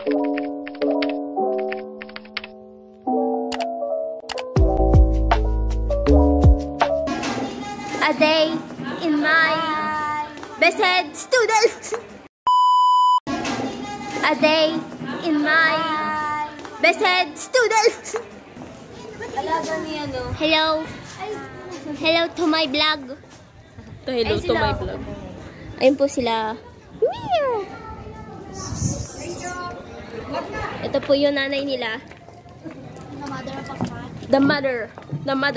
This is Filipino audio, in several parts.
A day in my best student. A day in my best student. Hello. Hello to my vlog. Hello to my vlog. Ayun po sila. Ito po yung nanay nila. The mother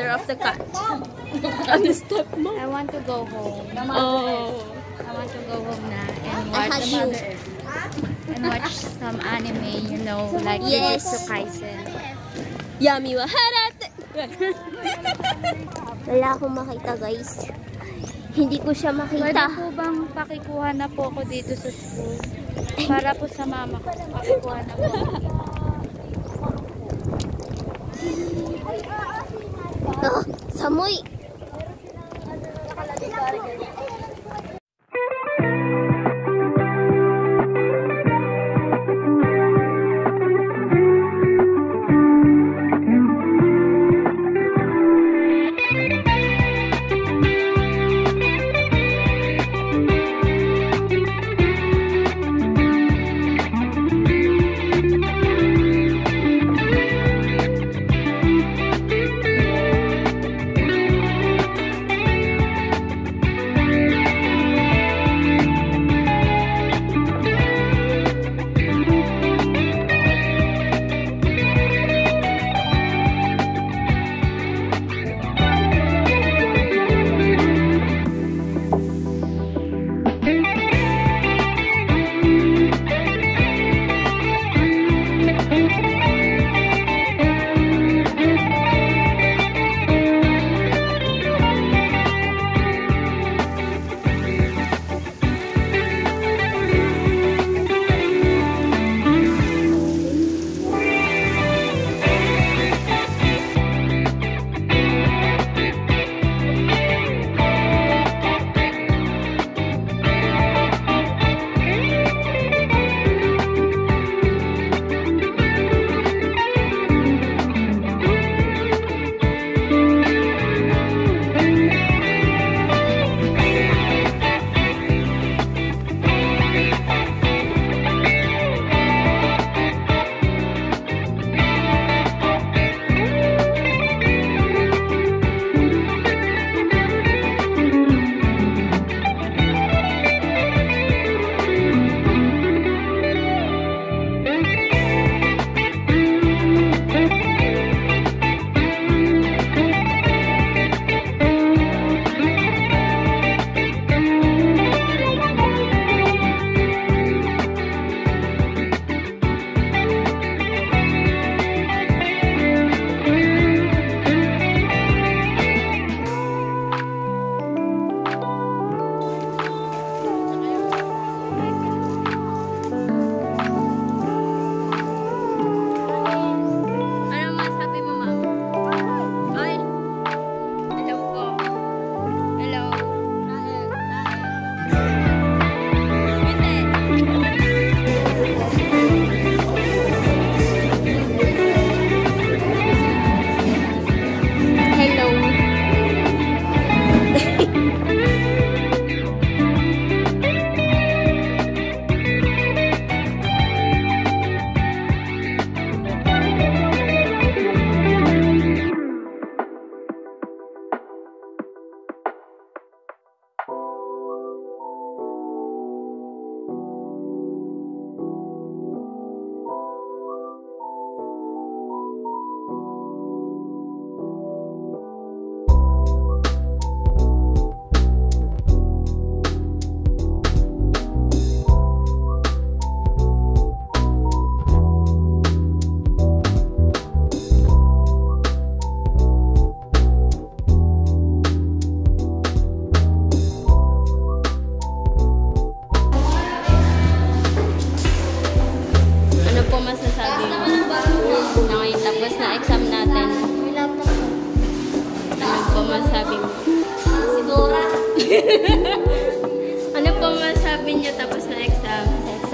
of the cat. And the stepmom. I want to go home. Oh. I want to go home na and watch some anime, you know, like Jujutsu Kaisen. Yami wa harate. Wala akong makita, guys. Hindi ko siya makita. Pwede po bang pakikuha na po ako dito sa school? Para po sa mama ko. Pakikuha na po. Oh, samoy.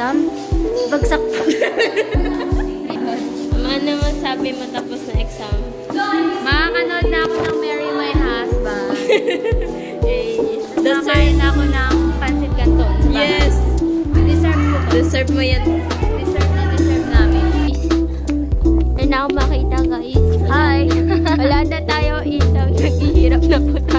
exam. Bagsak po. Ano masabi mo tapos na exam? Makakanood na ako ng Marry My Husband. Deserve. Nakain na ako ng pancit canton. Yes! Deserve ko to. Deserve mo yan. Deserve namin. Ay na ako makita guys. Hi! Wala na tayo ilaw. Naghihirap na po tayo.